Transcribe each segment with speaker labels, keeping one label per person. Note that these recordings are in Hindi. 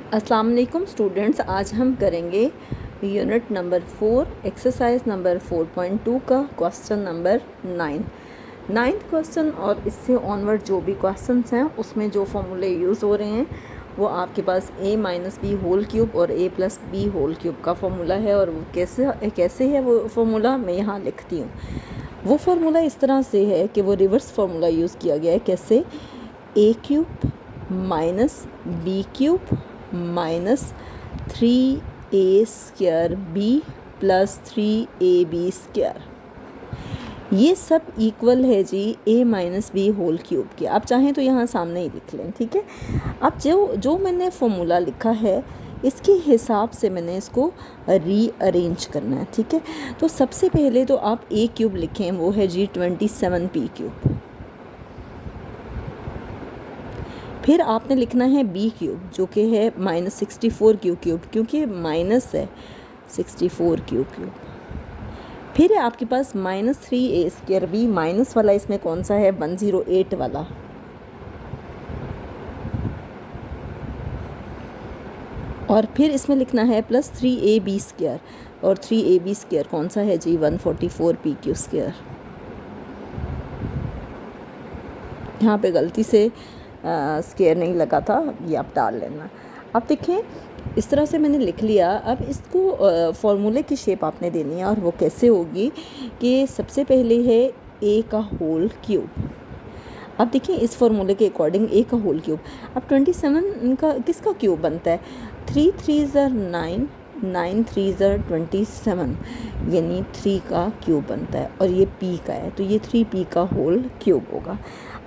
Speaker 1: अस्सलाम वालेकुम स्टूडेंट्स, आज हम करेंगे यूनिट नंबर 4 एक्सरसाइज नंबर 4.2 का क्वेश्चन नंबर 9th क्वेश्चन और इससे ऑनवर्ड जो भी क्वेश्चंस हैं उसमें जो फॉर्मूले यूज़ हो रहे हैं वो आपके पास a minus b whole cube और a plus B whole cube का फॉर्मूला है। और वो कैसे है वो फार्मूला मैं यहाँ लिखती हूँ। वो फार्मूला इस तरह से है कि वो रिवर्स फार्मूला यूज़ किया गया है। कैसे? a cube minus B cube minus 3a square B plus 3ab square, ये सब इक्वल है जी a minus b whole cube के। आप चाहें तो यहाँ सामने ही लिख लें, ठीक है। अब जो मैंने फॉर्मूला लिखा है इसके हिसाब से मैंने इसको रीअरेंज करना है, ठीक है। तो सबसे पहले तो आप a क्यूब लिखें, वो है जी 27p क्यूब। फिर आपने लिखना है बी क्यूब जो कि है माइनस 64 क्यूब, क्योंकि माइनस है 64 क्यूब। फिर है आपके पास minus 3a square B, minus वाला इसमें कौन सा है? 108 वाला। और फिर इसमें लिखना है प्लस 3ab स्क्वायर, और 3ab स्क्वायर कौन सा है जी? 144p Q square. यहाँ पे गलती से स्क्वायर नहीं लगा था, ये आप डाल लेना। अब देखें इस तरह से मैंने लिख लिया। अब इसको फॉर्मूले की शेप आपने देनी है, और वो कैसे होगी कि सबसे पहले है a का होल क्यूब। अब देखिए इस फॉर्मूले के अकॉर्डिंग a का होल क्यूब। अब 27 का किसका क्यूब बनता है? 3 3 9, 9 3 27, यानी 3 का क्यूब बनता है, और ये p का है तो ये 3p का होल क्यूब होगा।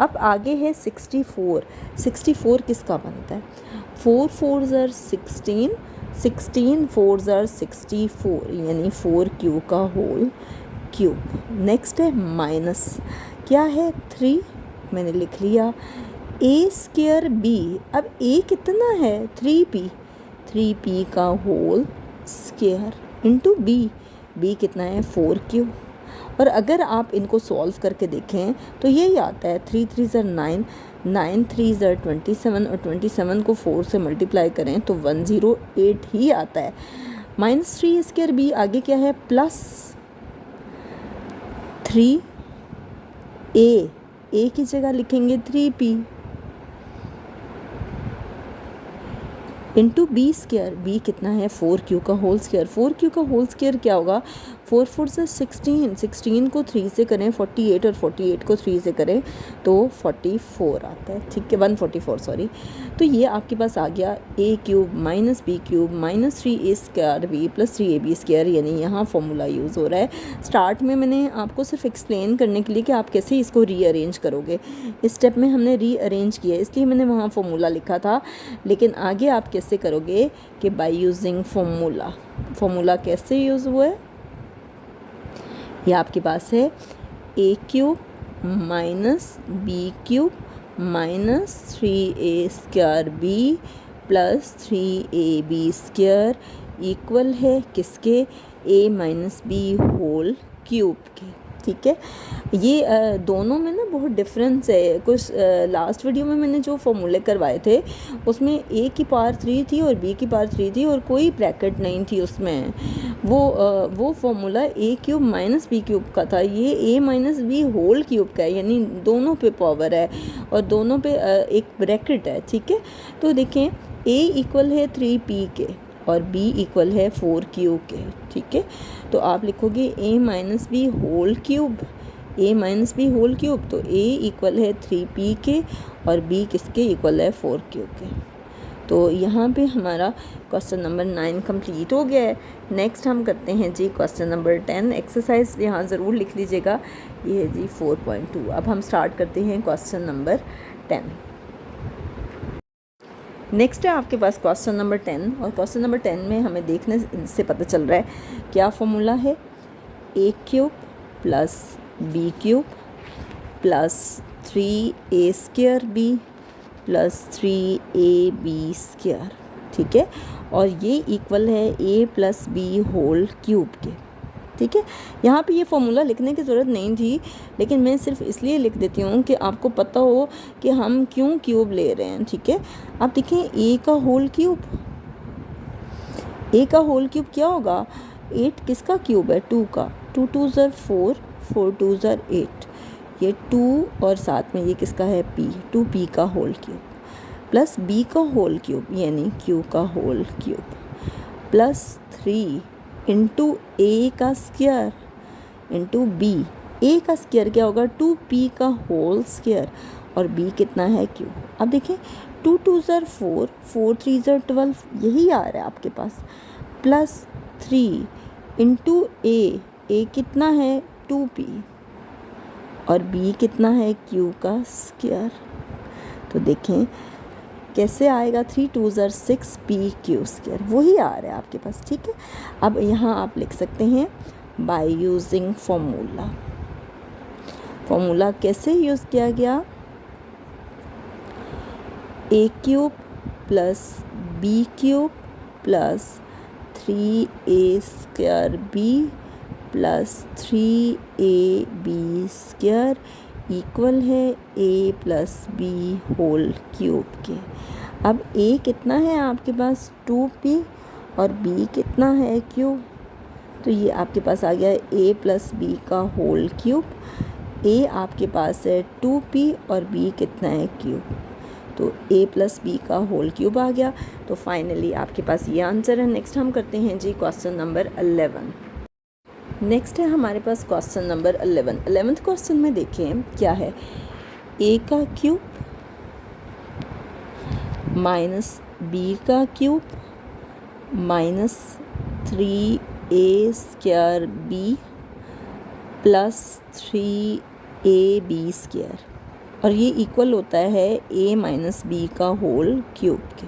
Speaker 1: अब आगे है 64। 64 किसका बनता है? 4 4 16, 16 4 64, यानी 4q का होल क्यूब। नेक्स्ट है माइनस, क्या है? 3, मैंने लिख लिया a स्क्वायर b। अब a कितना है? 3p, 3p का होल स्क्वायर इंटू b कितना है? 4q। और अगर आप इनको सॉल्व करके देखें तो यही आता है 3 3 9, 9 3 27, और 27 को 4 से मल्टीप्लाई करें तो 108 ही आता है। माइनस 3 स्क्वायर बी, आगे क्या है? प्लस 3a, a की जगह लिखेंगे 3p into B square, B कितना है? 4q का होल स्क्वायर। 4q का होल स्क्वायर क्या होगा? 4 4 16, 16 को 3 से करें 48, और 48 को 3 से करें तो 44 आता है, ठीक है, 144 सॉरी। तो ये आपके पास आ गया a cube minus B cube minus 3a square B plus 3ab square, यानी यहाँ फॉर्मूला यूज़ हो रहा है। स्टार्ट में मैंने आपको सिर्फ एक्सप्लेन करने के लिए कि आप कैसे इसको रीअरेंज करोगे, इस स्टेप में हमने रीअरेंज किया इसलिए मैंने वहाँ फॉर्मूला लिखा था। लेकिन आगे आप कैसे करोगे कि बाय यूजिंग फॉर्मूला कैसे यूज़ हुआ है? ये आपके पास है a cube minus B cube minus 3a square B plus 3ab square equal है किसके? a minus b whole cube के, ठीक है। ये दोनों में ना बहुत डिफरेंस है। कुछ लास्ट वीडियो में मैंने जो फॉर्मूले करवाए थे उसमें a की पावर 3 थी और b की पावर 3 थी और कोई ब्रैकेट नहीं थी उसमें। वो formula a cube minus B cube का था, ये a minus b whole cube का है, यानी दोनों पे पावर है और दोनों पे एक ब्रैकेट है, ठीक है। तो देखें a इक्वल है 3p के और b इक्वल है 4q के, ठीक है। तो आप लिखोगे a minus b whole cube, a minus b whole cube, तो a इक्वल है 3p के और b किसके इक्वल है? 4q के। तो यहाँ पे हमारा क्वेश्चन नंबर 9 कंप्लीट हो गया है। नेक्स्ट हम करते हैं जी क्वेश्चन नंबर 10। एक्सरसाइज यहाँ ज़रूर लिख लीजिएगा, ये है जी 4.2। अब हम स्टार्ट करते हैं क्वेश्चन नंबर 10। नेक्स्ट है आपके पास क्वेश्चन नंबर 10, और क्वेश्चन नंबर 10 में हमें देखने से पता चल रहा है क्या फॉर्मूला है? a cube plus b cube plus 3a square b plus 3ab square, ठीक है। और ये इक्वल है a plus B whole cube के, ठीक है। यहाँ पे ये फॉर्मूला लिखने की ज़रूरत नहीं थी, लेकिन मैं सिर्फ इसलिए लिख देती हूँ कि आपको पता हो कि हम क्यों क्यूब ले रहे हैं, ठीक है। आप देखें a का होल क्यूब ए का होल क्यूब क्या होगा, 8 किसका क्यूब है, 2 का, 2 2 ज़र 4, 4 2 ज़र 8, ये 2 और साथ में ये किसका है, पी, 2p का होल क्यूब प्लस b का होल क्यूब यानी q का होल क्यूब प्लस 3 इंटू ए का स्क्वायर इंटू बी, ए का स्क्वायर क्या होगा, 2p का होल स्क्वायर और b कितना है, q। अब देखें 2 2 ज़र 4, 4 3 ज़र 12, यही आ रहा है आपके पास, प्लस 3 इंटू ए कितना है 2p और b कितना है q का स्क्वायर। तो देखें कैसे आएगा, 3 2 ज़र 6 p q स्क्वायर, वही आ रहा है आपके पास। ठीक है, अब यहाँ आप लिख सकते हैं बाय यूजिंग फॉर्मूला। फॉर्मूला कैसे यूज़ किया गया, A cube plus B cube plus 3a square B plus 3ab square equal है a plus B whole cube के। अब a कितना है आपके पास, 2p और b कितना है, q। तो ये आपके पास आ गया a प्लस बी का होल क्यूब, a आपके पास है 2p और b कितना है, q। तो a प्लस बी का होल क्यूब आ गया। तो फाइनली आपके पास ये आंसर है। नेक्स्ट हम करते हैं जी क्वेश्चन नंबर 11। नेक्स्ट है हमारे पास क्वेश्चन नंबर 11। 11th क्वेश्चन में देखें क्या है, a का क्यूब माइनस बी का cube minus 3a square B plus 3ab square और ये इक्वल होता है a माइनस बी का होल क्यूब के।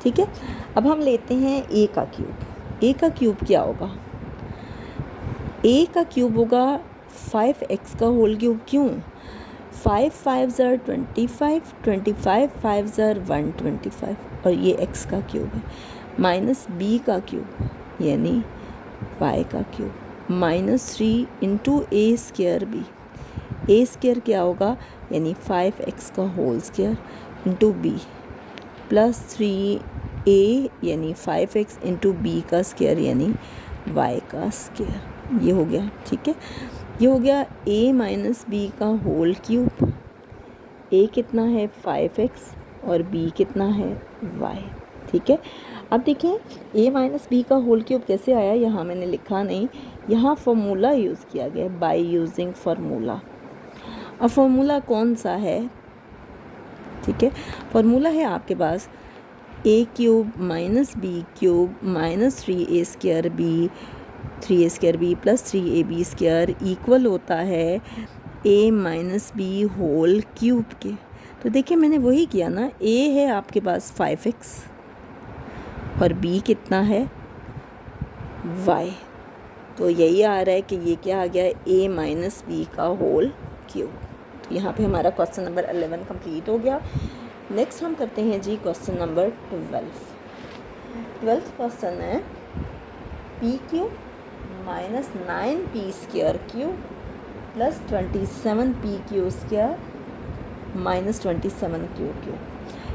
Speaker 1: ठीक है, अब हम लेते हैं a का क्यूब। a का क्यूब क्या होगा, a का क्यूब होगा 5x का होल क्यूब। क्यों, 5 5 ज़र 25, 25 5 ज़र 125 और ये x का क्यूब है, माइनस b का क्यूब यानी y का cube minus 3 into a square b, a square क्या होगा यानी 5x का whole square into b plus 3a यानी 5x इंटू b का स्क्वायर यानी y का स्क्वायर। ये हो गया। ठीक है, ये हो गया a माइनस बी का होल क्यूब, a कितना है 5x और b कितना है y। ठीक है, अब देखें a माइनस बी का होल क्यूब कैसे आया, यहाँ मैंने लिखा नहीं, यहाँ फॉर्मूला यूज़ किया गया बाय यूजिंग फार्मूला। अब फॉर्मूला कौन सा है, ठीक है, फार्मूला है आपके पास a cube minus B cube minus 3a square b 3a square B plus 3ab square equal होता है a minus b whole cube के। तो देखिए मैंने वही किया ना, a है आपके पास 5x और b कितना है y। तो यही आ रहा है कि ये क्या आ गया, a माइनस बी का होल क्यूब। तो यहाँ पे हमारा क्वेश्चन नंबर 11 कंप्लीट हो गया। नेक्स्ट हम करते हैं जी क्वेश्चन नंबर 12 क्वेश्चन है p cube minus 9p square cube plus 27p Q square minus 27q cube.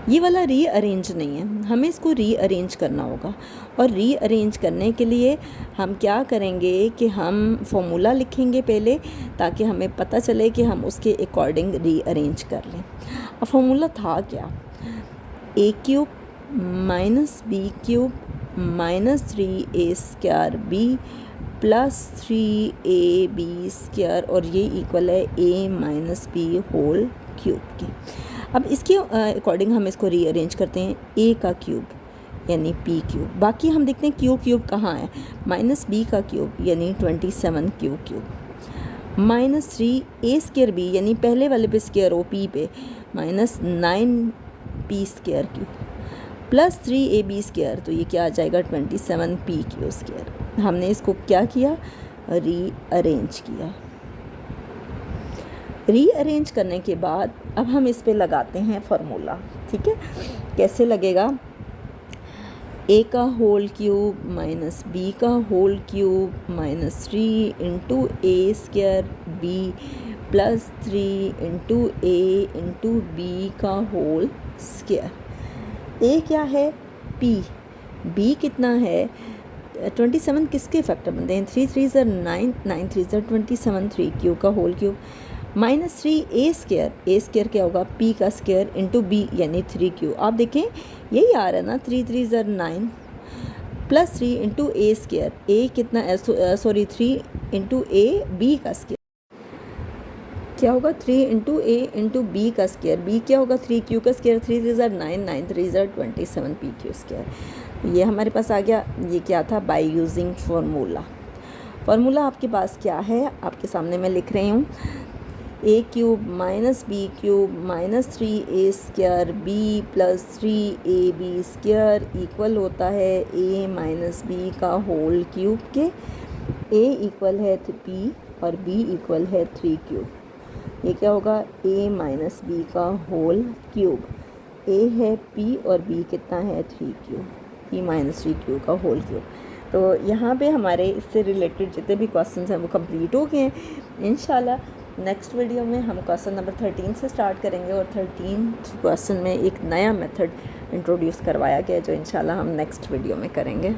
Speaker 1: ये वाला रीअरेंज नहीं है, हमें इसको रीअरेंज करना होगा। और रीअरेंज करने के लिए हम क्या करेंगे कि हम फॉर्मूला लिखेंगे पहले, ताकि हमें पता चले कि हम उसके अकॉर्डिंग रीअरेंज कर लें। अब फॉर्मूला था क्या, a cube minus B cube minus 3a square b plus 3ab square और ये इक्वल है a minus b whole cube के। अब इसके अकॉर्डिंग हम इसको रीअरेंज करते हैं, a का क्यूब यानी p क्यूब, बाकी हम देखते हैं q क्यूब कहाँ है, माइनस b का क्यूब यानी 27q cube minus 3a square b यानी पहले वाले पे स्क्वायर हो p पे minus 9p square cube plus 3ab square, तो ये क्या आ जाएगा 27p क्यू स्क्वायर। हमने इसको क्या किया, रीअरेंज किया। रीअरेंज करने के बाद अब हम इस पे लगाते हैं फार्मूला। ठीक है, कैसे लगेगा, a का होल क्यूब माइनस b का whole cube minus 3 into a square b plus 3 into a into b का होल स्क्वायर। a क्या है p, बी कितना है 27 किसके फैक्टर बनते हैं 3 3 ज़र 9 9 3 ज़र 27 3 क्यू का होल क्यूब -3 ए स्केयर क्या होगा पी का स्केयर इंटू बी यानी 3 क्यू। आप देखें यही आ रहा है ना 3 3 ज़र 9 +3 इंटू ए स्केयर ए कितना 3 इंटू ए बी का स्केयर क्या होगा 3 इंटू ए इंटू बी का स्केयर बी क्या होगा 3 क्यू का स्केयर 3 3 ज़र 9 9 3 ज़र 27 पी क्यू स्केयर। ये हमारे पास आ गया। ये क्या था बाय यूजिंग फार्मूला आपके पास क्या है आपके सामने मैं लिख रही हूँ A cube minus B cube -3 A square B +3 A B square equal होता है ए माइनस बी का होल क्यूब के। ए इक्वल है पी और बी इक्वल है 3 क्यूब। ये क्या होगा ए माइनस बी का होल क्यूब। ए है पी और बी कितना है 3 क्यूब पी -3 क्यू का होल क्यूब। तो यहाँ पे हमारे इससे रिलेटेड जितने भी क्वेश्चंस हैं वो कंप्लीट हो गए हैं। इंशाल्लाह नेक्स्ट वीडियो में हम क्वेश्चन नंबर 13 से स्टार्ट करेंगे और 13 क्वेश्चन में एक नया मेथड इंट्रोड्यूस करवाया गया जो इंशाल्लाह हम नेक्स्ट वीडियो में करेंगे।